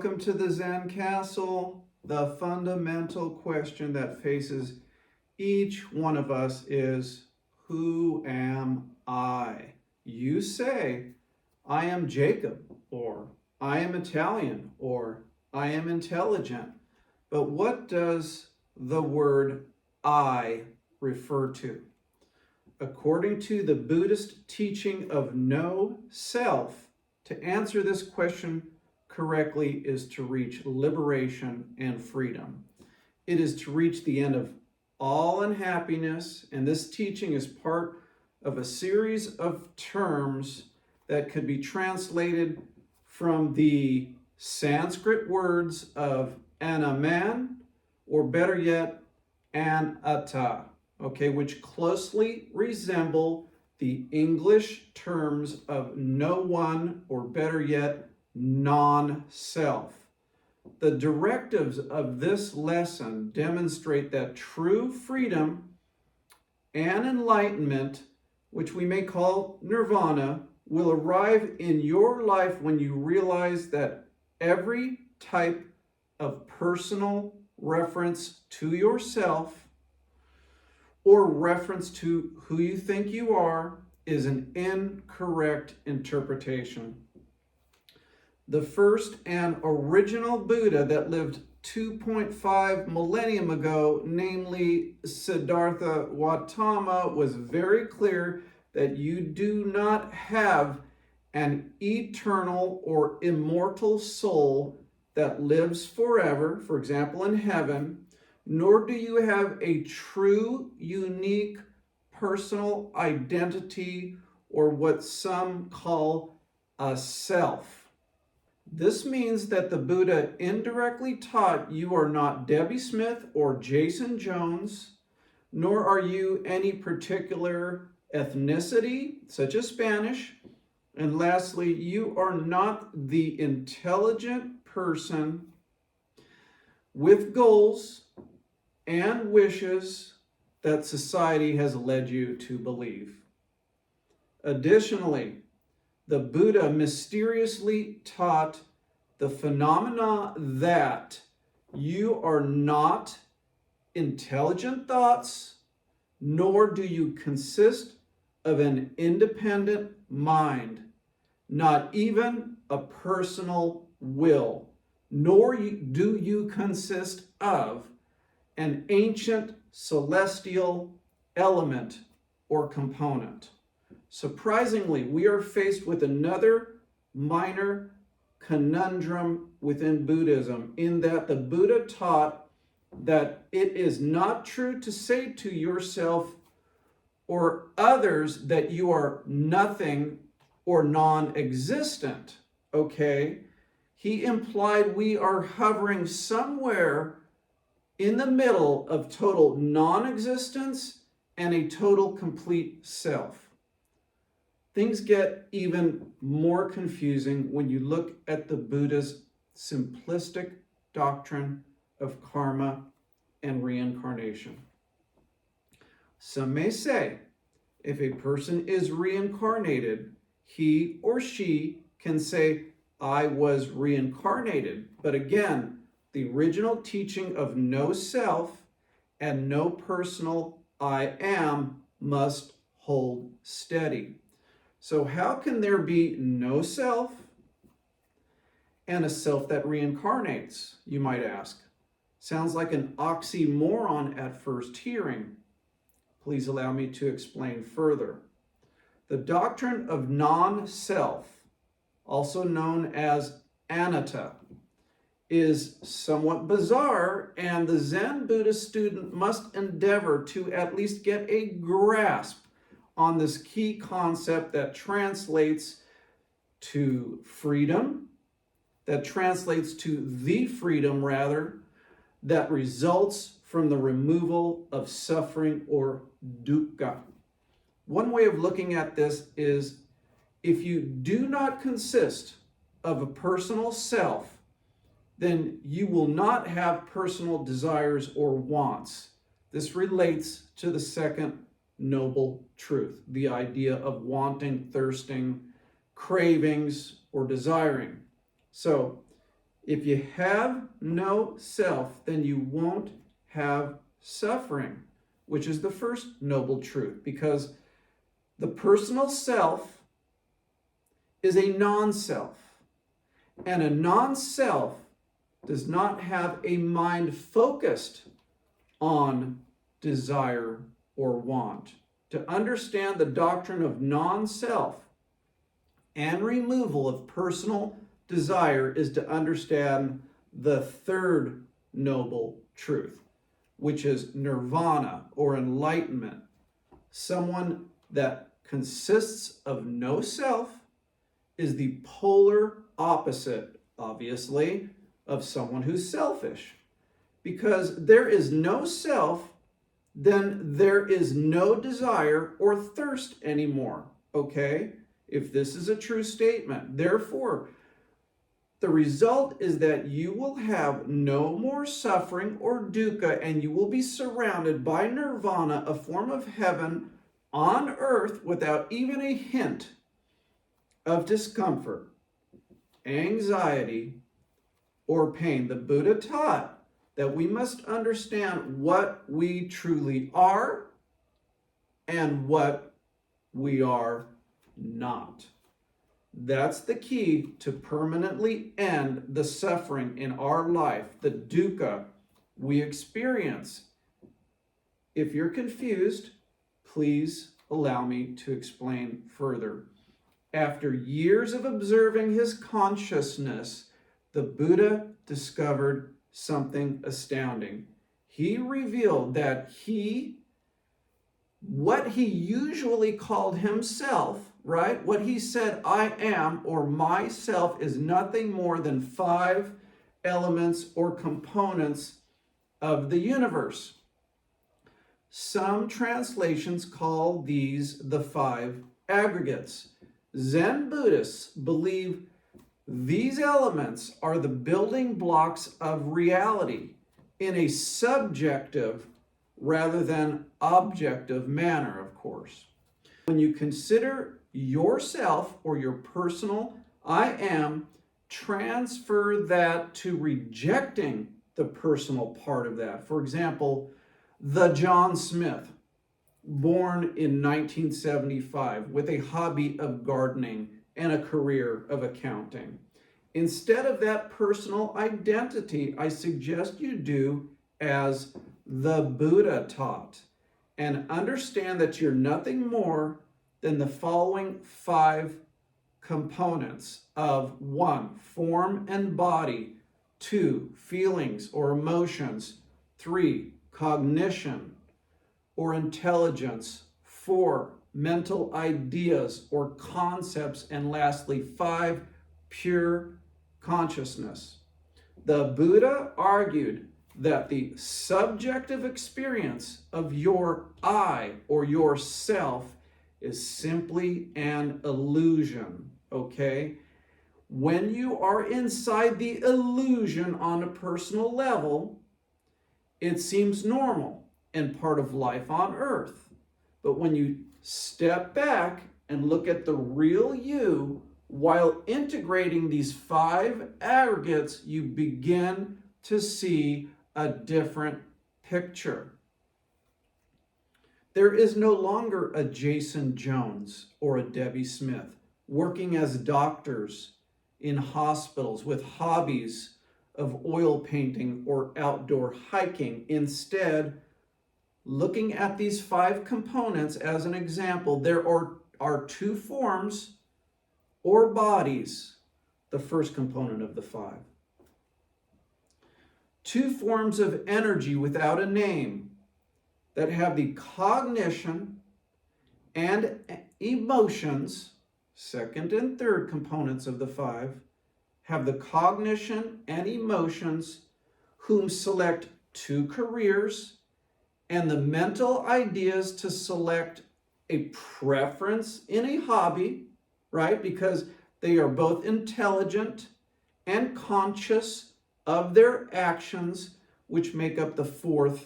Welcome to the Zen Castle. The fundamental question that faces each one of us is, who am I? You say, I am Jacob, or I am Italian, or I am intelligent. But what does the word I refer to? According to the Buddhist teaching of no self, to answer this question correctly is to reach liberation and freedom. It is to reach the end of all unhappiness, and this teaching is part of a series of terms that could be translated from the Sanskrit words of anaman, or better yet, anatta, okay, which closely resemble the English terms of no one, or better yet, non-self. The directives of this lesson demonstrate that true freedom and enlightenment, which we may call nirvana, will arrive in your life when you realize that every type of personal reference to yourself or reference to who you think you are is an incorrect interpretation. The first and original Buddha that lived 2.5 millennium ago, namely Siddhartha Gautama, was very clear that you do not have an eternal or immortal soul that lives forever, for example, in heaven, nor do you have a true, unique, personal identity, or what some call a self. This means that the Buddha indirectly taught you are not Debbie Smith or Jason Jones, nor are you any particular ethnicity, such as Spanish. And lastly, you are not the intelligent person with goals and wishes that society has led you to believe. Additionally, the Buddha mysteriously taught the phenomena that you are not intelligent thoughts, nor do you consist of an independent mind, not even a personal will, nor do you consist of an ancient celestial element or component. Surprisingly, we are faced with another minor conundrum within Buddhism, in that the Buddha taught that it is not true to say to yourself or others that you are nothing or non-existent, okay? He implied we are hovering somewhere in the middle of total non-existence and a total complete self. Things get even more confusing when you look at the Buddha's simplistic doctrine of karma and reincarnation. Some may say, if a person is reincarnated, he or she can say, I was reincarnated. But again, the original teaching of no self and no personal I am must hold steady. So how can there be no self and a self that reincarnates, you might ask? Sounds like an oxymoron at first hearing. Please allow me to explain further. The doctrine of non-self, also known as Anatta, is somewhat bizarre, and the Zen Buddhist student must endeavor to at least get a grasp on this key concept that translates to freedom, that translates to the freedom, rather, that results from the removal of suffering, or dukkha. One way of looking at this is, if you do not consist of a personal self, then you will not have personal desires or wants. This relates to the second noble truth, the idea of wanting, thirsting, cravings, or desiring. So If you have no self, then you won't have suffering, which is the first noble truth, because the personal self is a non-self, and a non-self does not have a mind focused on desire or want. To understand the doctrine of non-self and removal of personal desire is to understand the third noble truth, which is nirvana or enlightenment. Someone that consists of no self is the polar opposite, obviously, of someone who's selfish. Because there is no self, then there is no desire or thirst anymore, okay? If this is a true statement. Therefore, the result is that you will have no more suffering or dukkha, and you will be surrounded by nirvana, a form of heaven on earth, without even a hint of discomfort, anxiety, or pain. The Buddha taught that we must understand what we truly are and what we are not. That's the key to permanently end the suffering in our life, the dukkha we experience. If you're confused, please allow me to explain further. After years of observing his consciousness, the Buddha discovered something astounding. He revealed that what he usually called himself, right? What he said, I am, or myself, is nothing more than 5 elements or components of the universe. Some translations call these the 5 aggregates. Zen Buddhists believe these elements are the building blocks of reality in a subjective rather than objective manner, of course. When you consider yourself or your personal I am, transfer that to rejecting the personal part of that. For example, the John Smith, born in 1975 with a hobby of gardening and a career of accounting. Instead of that personal identity, I suggest you do as the Buddha taught and understand that you're nothing more than the following 5 components of 1, form and body, 2, feelings or emotions, 3, cognition or intelligence, 4, mental ideas or concepts, and lastly, 5, pure consciousness. The Buddha argued that the subjective experience of your I or your self is simply an illusion, okay? When you are inside the illusion on a personal level, it seems normal and part of life on earth. But when you step back and look at the real you while integrating these 5 aggregates, you begin to see a different picture. There is no longer a Jason Jones or a Debbie Smith working as doctors in hospitals with hobbies of oil painting or outdoor hiking. Instead, looking at these 5 components as an example, there are 2 forms or bodies, the first component of the 5. 2 forms of energy without a name that have the cognition and emotions, second and third components of the 5, have the cognition and emotions, whom select 2 careers and the mental ideas to select a preference in a hobby, right? Because they are both intelligent and conscious of their actions, which make up the 4th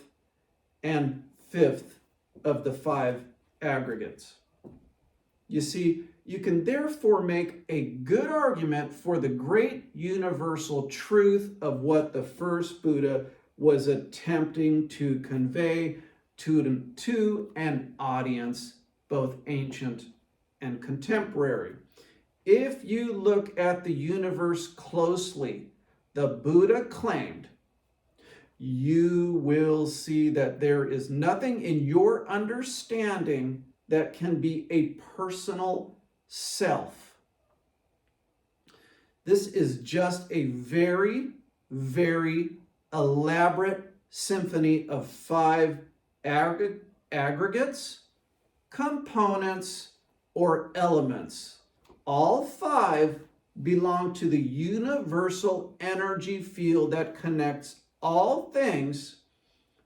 and 5th of the 5 aggregates. You see, You can therefore make a good argument for the great universal truth of what the first Buddha was attempting to convey to an audience, both ancient and contemporary. If you look at the universe closely, the Buddha claimed, you will see that there is nothing in your understanding that can be a personal self. This is just a very, very elaborate symphony of 5 aggregates, components, or elements. All 5 belong to the universal energy field that connects all things.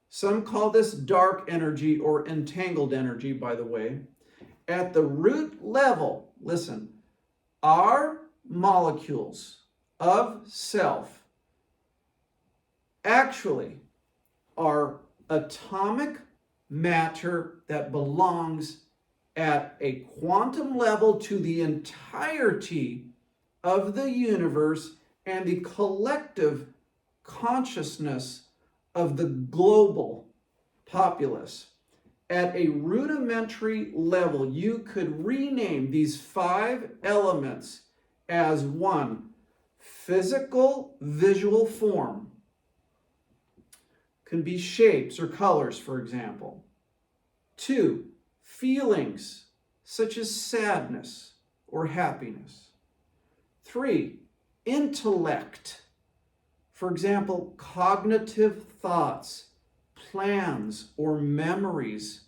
Some call this dark energy or entangled energy, by the way. At the root level, listen, our molecules of self actually are atomic matter that belongs at a quantum level to the entirety of the universe and the collective consciousness of the global populace. At a rudimentary level, you could rename these 5 elements as 1, physical visual form. Can be shapes or colors, for example. 2, feelings, such as sadness or happiness. 3, intellect. For example, cognitive thoughts, plans, or memories.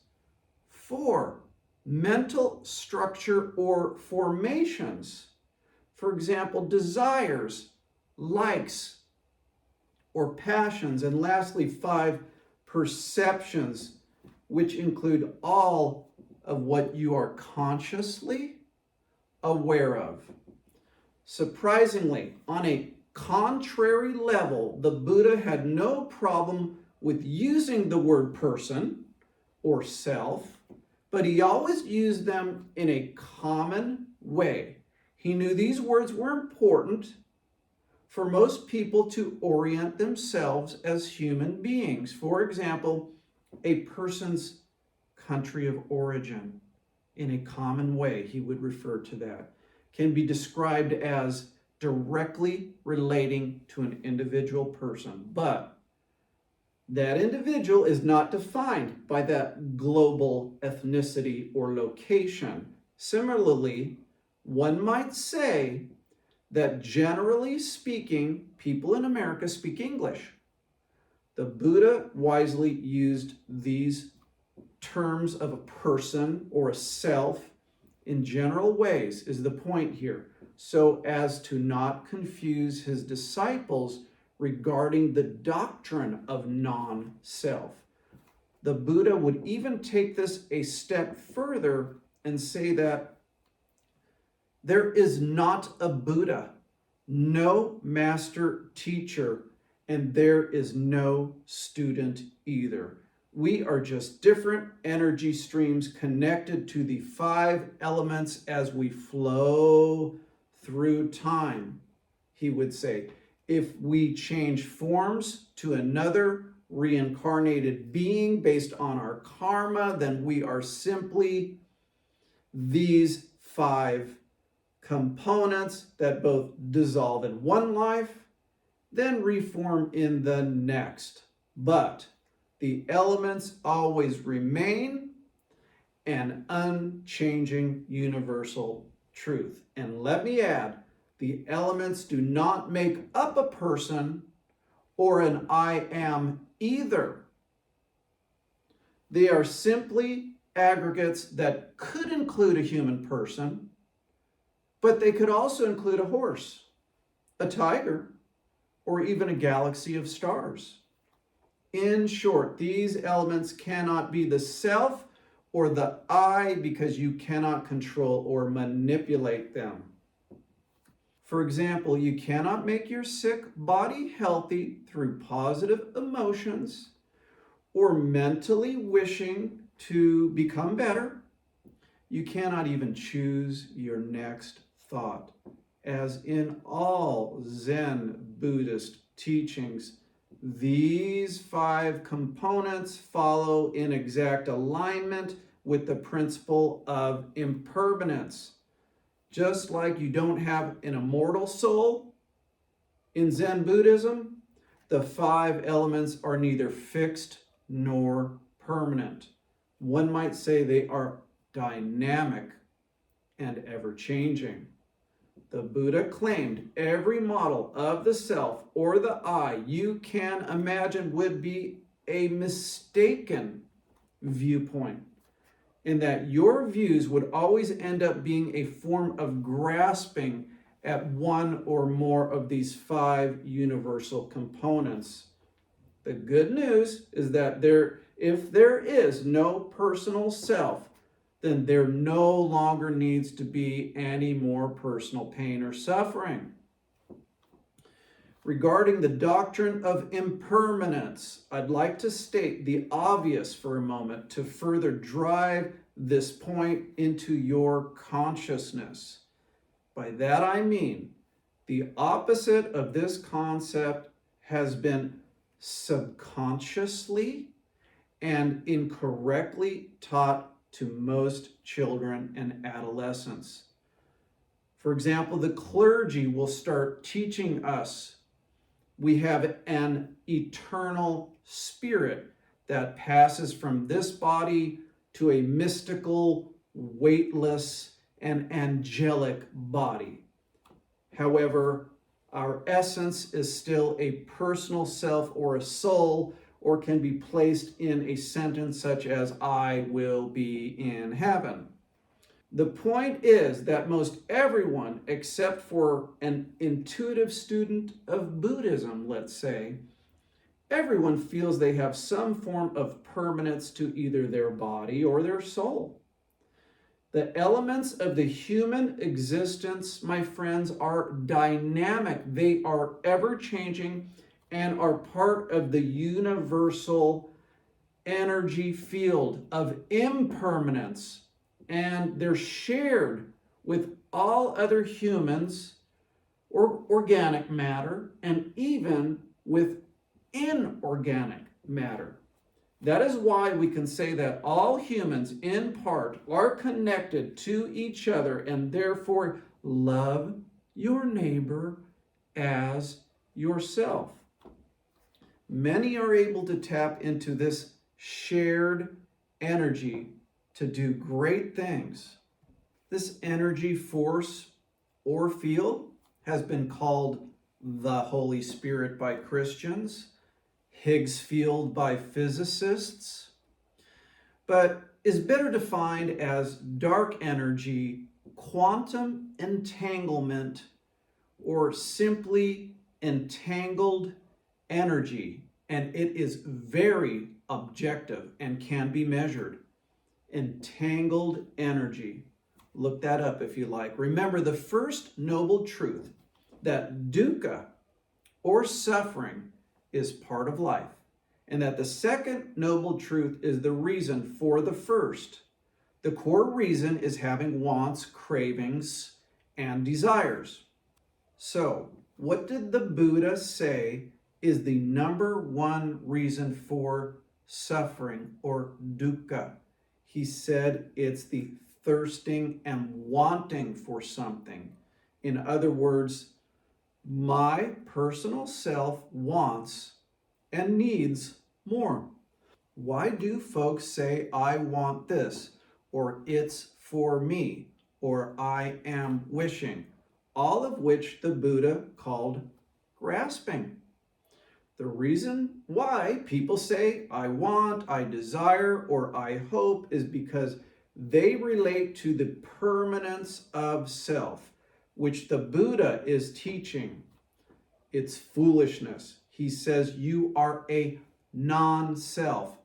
4, mental structure or formations. For example, desires, likes, or passions. And lastly, 5, perceptions, which include all of what you are consciously aware of. Surprisingly, on a contrary level, the Buddha had no problem with using the word person or self, but he always used them in a common way. He knew these words were important for most people to orient themselves as human beings. For example, a person's country of origin, in a common way, he would refer to that, can be described as directly relating to an individual person. But that individual is not defined by that global ethnicity or location. Similarly, one might say that generally speaking, people in America speak English. The Buddha wisely used these terms of a person or a self in general ways, is the point here, so as to not confuse his disciples regarding the doctrine of non-self. The Buddha would even take this a step further and say that there is not a Buddha, no master teacher, and there is no student either. We are just different energy streams connected to the 5 elements as we flow through time, he would say. If we change forms to another reincarnated being based on our karma, then we are simply these 5 components that both dissolve in one life, then reform in the next. But the elements always remain an unchanging universal truth. And let me add, the elements do not make up a person or an I am either. They are simply aggregates that could include a human person, but they could also include a horse, a tiger, or even a galaxy of stars. In short, these elements cannot be the self or the I because you cannot control or manipulate them. For example, you cannot make your sick body healthy through positive emotions or mentally wishing to become better. You cannot even choose your next thought. As in all Zen Buddhist teachings, these 5 components follow in exact alignment with the principle of impermanence. Just like you don't have an immortal soul in Zen Buddhism, the 5 elements are neither fixed nor permanent. One might say they are dynamic and ever-changing. The Buddha claimed every model of the self or the I you can imagine would be a mistaken viewpoint, in that your views would always end up being a form of grasping at one or more of these 5 universal components. The good news is that if there is no personal self, then there no longer needs to be any more personal pain or suffering. Regarding the doctrine of impermanence, I'd like to state the obvious for a moment to further drive this point into your consciousness. By that I mean, the opposite of this concept has been subconsciously and incorrectly taught to most children and adolescents. For example, the clergy will start teaching us we have an eternal spirit that passes from this body to a mystical, weightless, and angelic body. However, our essence is still a personal self or a soul, or can be placed in a sentence such as, I will be in heaven. The point is that most everyone, except for an intuitive student of Buddhism, let's say, everyone feels they have some form of permanence to either their body or their soul. The elements of the human existence, my friends, are dynamic. They are ever-changing and are part of the universal energy field of impermanence. And they're shared with all other humans or organic matter, and even with inorganic matter. That is why we can say that all humans, in part, are connected to each other, and therefore love your neighbor as yourself. Many are able to tap into this shared energy to do great things. This energy force or field has been called the Holy Spirit by Christians, Higgs field by physicists, but is better defined as dark energy, quantum entanglement, or simply entangled energy, and it is very objective and can be measured. Entangled energy. Look that up if you like. Remember, the first noble truth, that dukkha, or suffering, is part of life, and that the second noble truth is the reason for the first. The core reason is having wants, cravings, and desires. So, what did the Buddha say is the number one reason for suffering, or dukkha? He said it's the thirsting and wanting for something. In other words, my personal self wants and needs more. Why do folks say, I want this, or it's for me, or I am wishing? All of which the Buddha called grasping. The reason why people say, I want, I desire, or I hope is because they relate to the permanence of self, which the Buddha is teaching. It's foolishness. He says you are a non-self,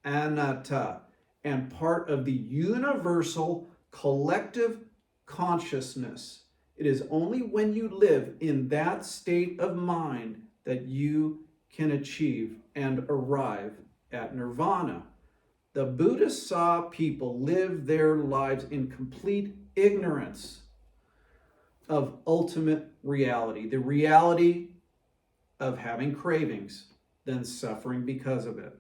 Anatta, and part of the universal collective consciousness. It is only when you live in that state of mind that you can achieve and arrive at nirvana. The Buddha saw people live their lives in complete ignorance of ultimate reality, the reality of having cravings, then suffering because of it.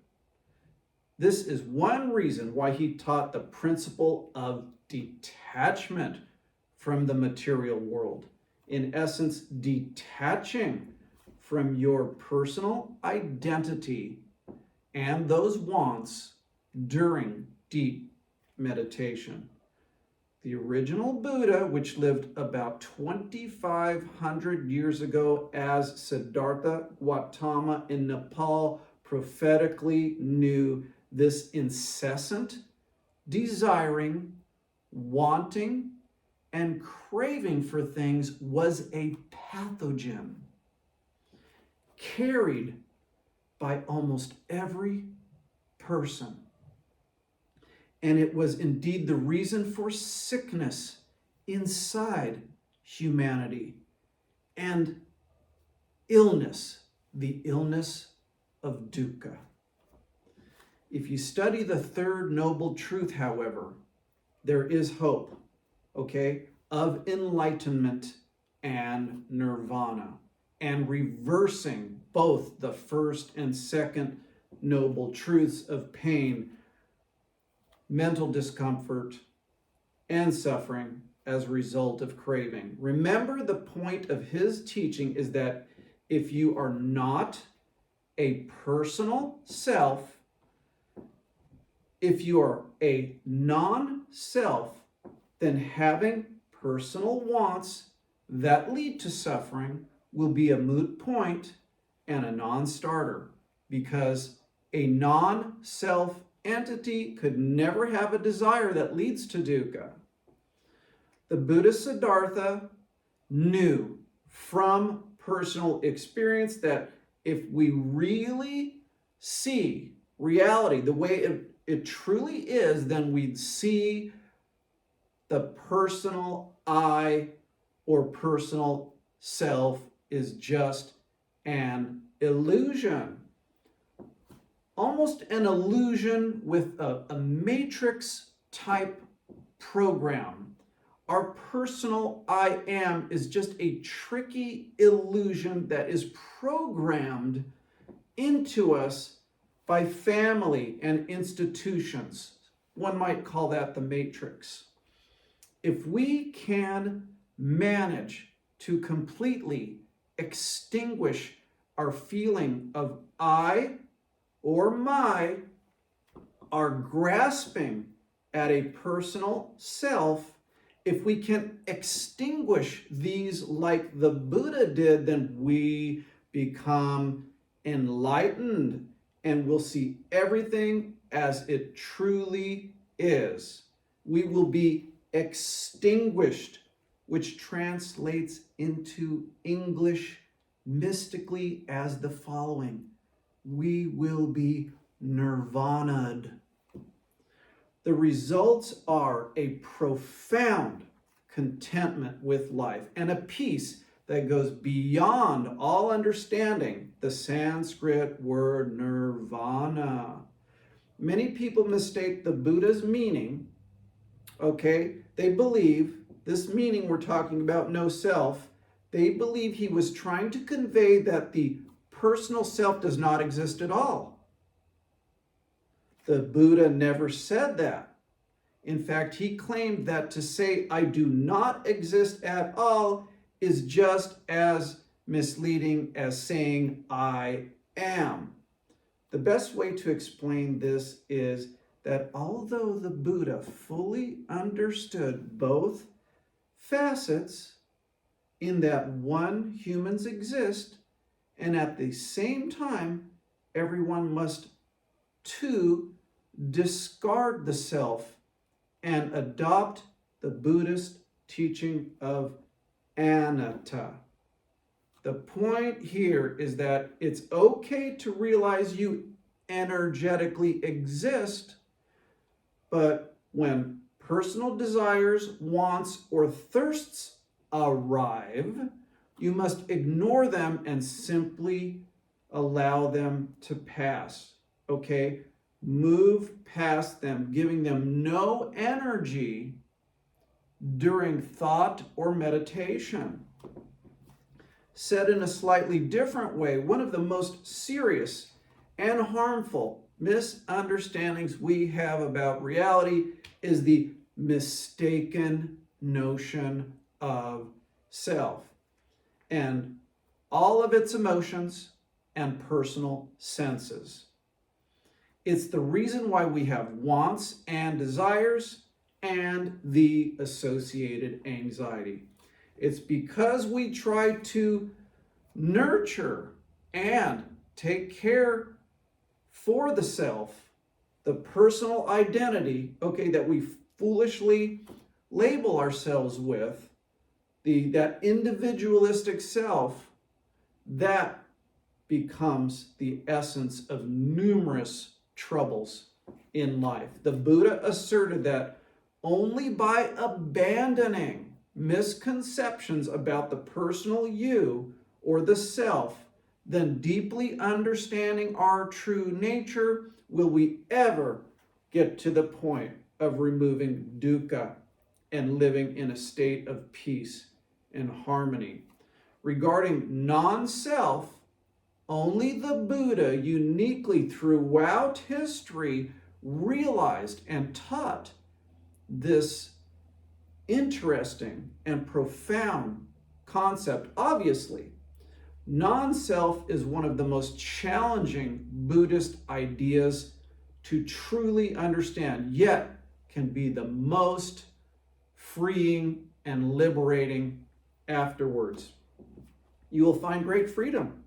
This is one reason why he taught the principle of detachment from the material world. In essence, detaching from your personal identity and those wants during deep meditation. The original Buddha, which lived about 2,500 years ago as Siddhartha Gautama in Nepal, prophetically knew this incessant desiring, wanting, and craving for things was a pathogen carried by almost every person. And it was indeed the reason for sickness inside humanity and illness, the illness of dukkha. If you study the third noble truth, however, there is hope, okay, of enlightenment and nirvana, and reversing both the first and second noble truths of pain, mental discomfort, and suffering as a result of craving. Remember, the point of his teaching is that if you are not a personal self, if you are a non-self, then having personal wants that lead to suffering will be a moot point and a non-starter, because a non-self entity could never have a desire that leads to dukkha. The Buddha Siddhartha knew from personal experience that if we really see reality the way it truly is, then we'd see the personal I or personal self is just an illusion. Almost an illusion with a matrix type program. Our personal I am is just a tricky illusion that is programmed into us by family and institutions. One might call that the matrix. If we can manage to completely extinguish our feeling of I or my, our grasping at a personal self, if we can extinguish these like the Buddha did, then we become enlightened and will see everything as it truly is. We will be extinguished, which translates into English mystically as the following: we will be nirvana'd. The results are a profound contentment with life and a peace that goes beyond all understanding, the Sanskrit word nirvana. Many people mistake the Buddha's meaning, okay? They believe this meaning we're talking about, no self, they believe he was trying to convey that the personal self does not exist at all. The Buddha never said that. In fact, he claimed that to say I do not exist at all is just as misleading as saying I am. The best way to explain this is that although the Buddha fully understood both facets, in that one, humans exist, and at the same time, everyone must too discard the self and adopt the Buddhist teaching of Anatta. The point here is that it's okay to realize you energetically exist, but when personal desires, wants, or thirsts arrive, you must ignore them and simply allow them to pass, okay? move past them, giving them no energy during thought or meditation. Said in a slightly different way, one of the most serious and harmful misunderstandings we have about reality is the mistaken notion of self and all of its emotions and personal senses. It's the reason why we have wants and desires and the associated anxiety. It's because we try to nurture and take care for the self, the personal identity, that we foolishly label ourselves with, that individualistic self, that becomes the essence of numerous troubles in life. The Buddha asserted that only by abandoning misconceptions about the personal you or the self, then deeply understanding our true nature, will we ever get to the point of removing dukkha and living in a state of peace and harmony. Regarding non-self, only the Buddha uniquely throughout history realized and taught this interesting and profound concept. Obviously, non-self is one of the most challenging Buddhist ideas to truly understand, yet can be the most freeing and liberating afterwards. You will find great freedom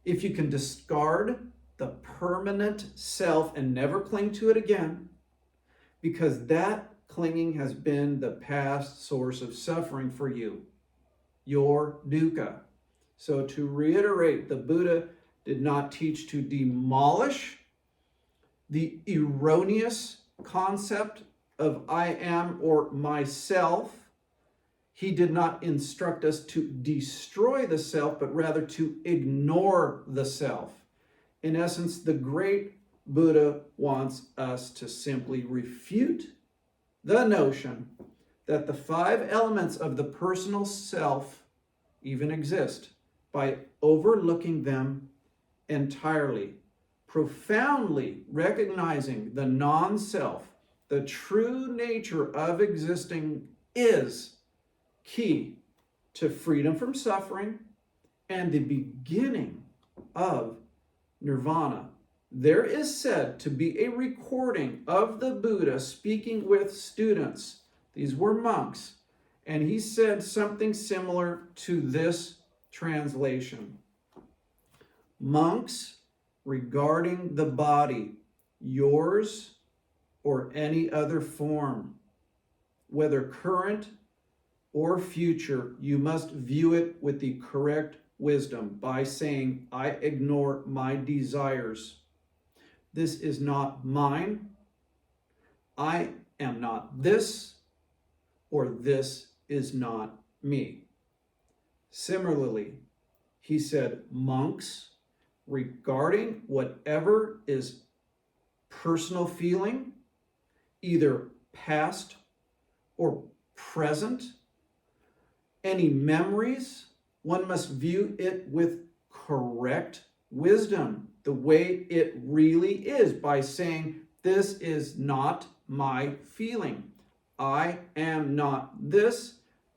if you can discard the permanent self and never cling to it again, because that clinging has been the past source of suffering for you, your dukkha. So to reiterate, the Buddha did not teach to demolish the erroneous concept of I am or myself. He did not instruct us to destroy the self, but rather to ignore the self. In essence, the great Buddha wants us to simply refute the notion that the 5 elements of the personal self even exist by overlooking them entirely, profoundly recognizing the non-self. The true nature of existing is key to freedom from suffering and the beginning of Nirvana. There is said to be a recording of the Buddha speaking with students. These were monks, and he said something similar to this translation. Monks, regarding the body, yours or any other form, whether current or future, you must view it with the correct wisdom by saying, I ignore my desires. This is not mine. I am not this, or this is not me. Similarly, he said, monks, regarding whatever is personal feeling, either past or present, any memories, one must view it with correct wisdom, the way it really is, by saying, this is not my feeling. I am not this.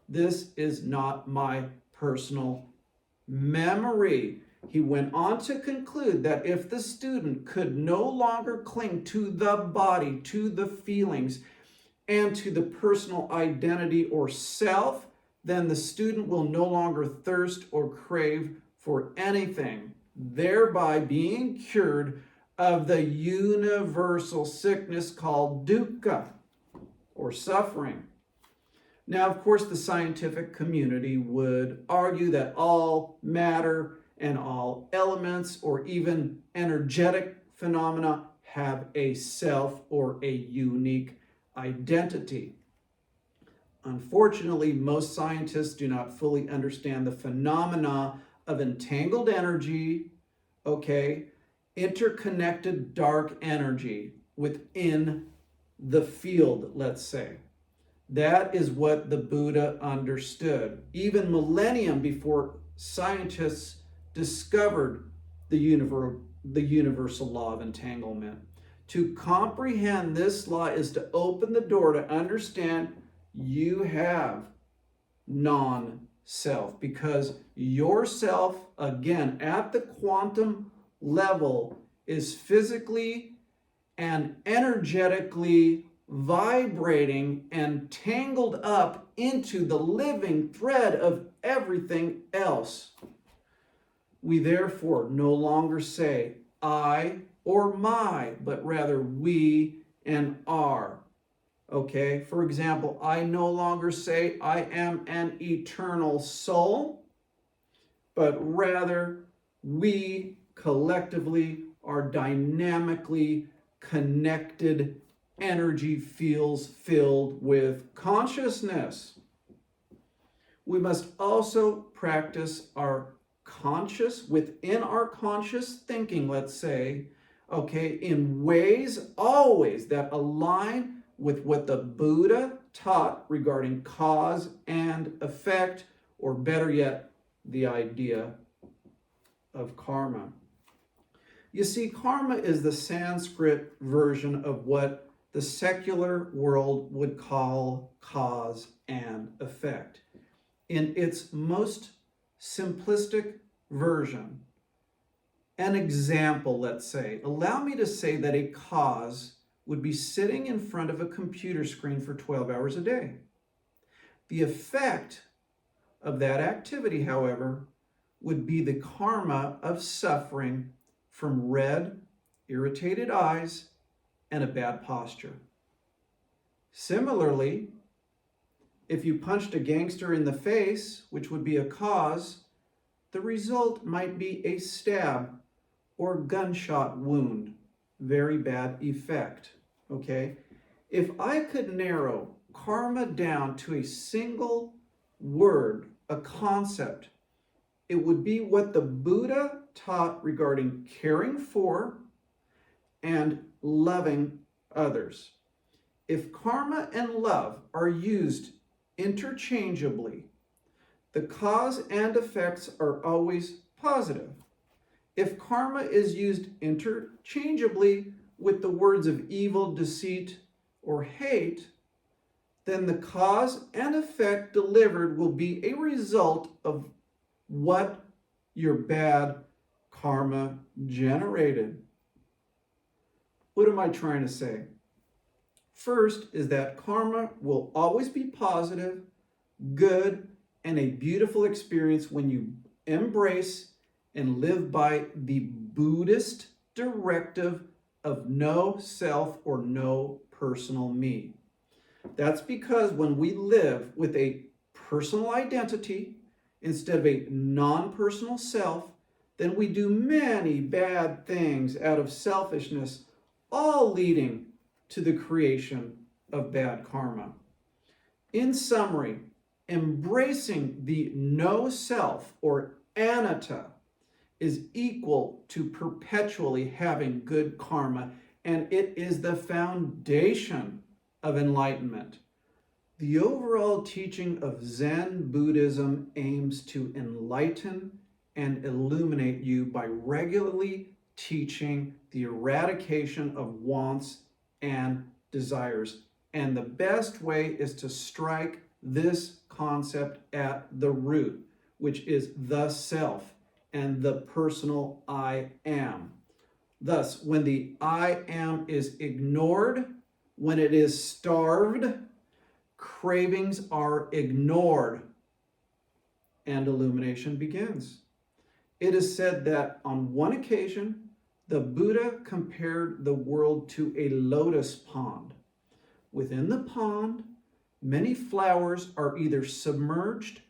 This is not my personal memory. He went on to conclude that if the student could no longer cling to the body, to the feelings, and to the personal identity or self, then the student will no longer thirst or crave for anything, thereby being cured of the universal sickness called dukkha, or suffering. Now, of course, the scientific community would argue that all matter and all elements or even energetic phenomena have a self or a unique identity. Unfortunately, most scientists do not fully understand the phenomena of entangled energy, interconnected dark energy within the field, let's say. That is what the Buddha understood. Even millennium before scientists discovered the universal law of entanglement. To comprehend this law is to open the door to understand you have non-self, because yourself, again, at the quantum level, is physically and energetically vibrating and tangled up into the living thread of everything else. We therefore no longer say I or my, but rather we and our. Okay, for example, I no longer say I am an eternal soul, but rather we collectively are dynamically connected energy fields filled with consciousness. We must also practice our within our conscious thinking, let's say, okay, in ways always that align with what the Buddha taught regarding cause and effect, or better yet, the idea of karma. You see, karma is the Sanskrit version of what the secular world would call cause and effect. In its most simplistic version, an example, let's say, allow me to say that a cause would be sitting in front of a computer screen for 12 hours a day. The effect of that activity, however, would be the karma of suffering from red, irritated eyes and a bad posture. Similarly, if you punched a gangster in the face, which would be a cause, the result might be a stab or gunshot wound. Very bad effect, okay? If I could narrow karma down to a single word, a concept, it would be what the Buddha taught regarding caring for and loving others. If karma and love are used interchangeably, the cause and effects are always positive. If karma is used interchangeably with the words of evil, deceit, or hate, then the cause and effect delivered will be a result of what your bad karma generated. What am I trying to say? First is that karma will always be positive, good, and a beautiful experience when you embrace and live by the Buddhist directive of no self or no personal me. That's because when we live with a personal identity instead of a non-personal self, then we do many bad things out of selfishness, all leading to the creation of bad karma. In summary, embracing the no self or anatta is equal to perpetually having good karma, and it is the foundation of enlightenment. The overall teaching of Zen Buddhism aims to enlighten and illuminate you by regularly teaching the eradication of wants and desires. And the best way is to strike this concept at the root, which is the self and the personal I am. Thus, when the I am is ignored, when it is starved, cravings are ignored, and illumination begins. It is said that on one occasion, the Buddha compared the world to a lotus pond. Within the pond, many flowers are either submerged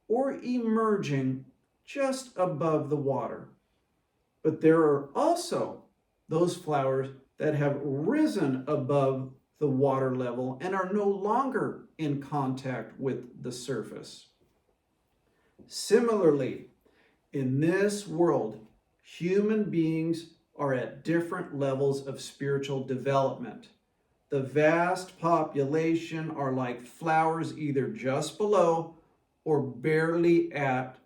or emerging just above the water. But there are also those flowers that have risen above the water level and are no longer in contact with the surface. Similarly, in this world, human beings are at different levels of spiritual development. The vast population are like flowers either just below or barely at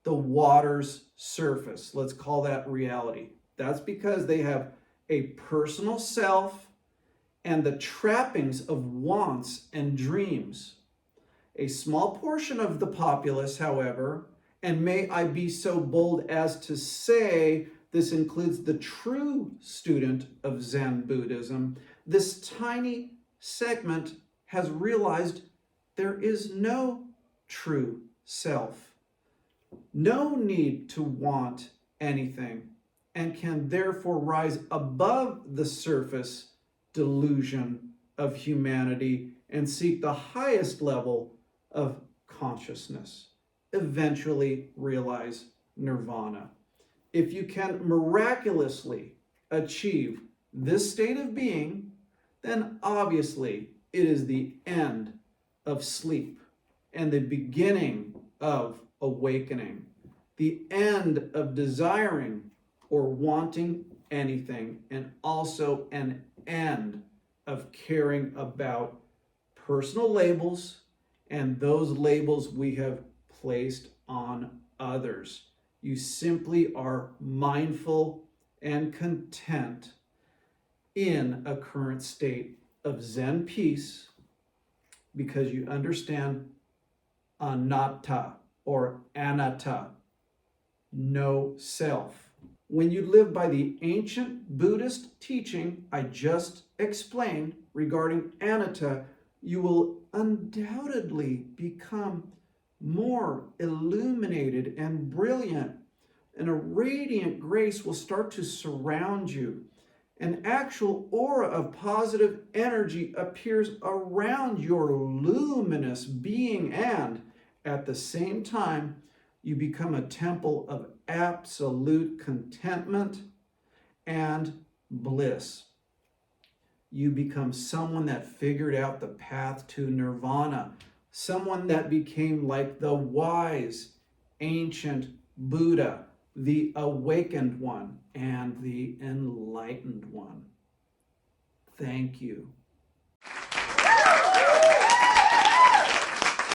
the water's surface. Let's call that reality. That's because they have a personal self and the trappings of wants and dreams. A small portion of the populace, however, and may I be so bold as to say this includes the true student of Zen Buddhism, this tiny segment has realized there is no true self, no need to want anything, and can therefore rise above the surface delusion of humanity and seek the highest level of consciousness, eventually realize nirvana. If you can miraculously achieve this state of being, then obviously it is the end of sleep and the beginning of awakening, the end of desiring or wanting anything, and also an end of caring about personal labels and those labels we have placed on others. You simply are mindful and content in a current state of Zen peace because you understand Anatta or Anatta, no self. When you live by the ancient Buddhist teaching I just explained regarding Anatta, you will undoubtedly become more illuminated and brilliant, and a radiant grace will start to surround you. An actual aura of positive energy appears around your luminous being, and at the same time, you become a temple of absolute contentment and bliss. You become someone that figured out the path to nirvana, someone that became like the wise, ancient Buddha, the awakened one, and the enlightened one. Thank you.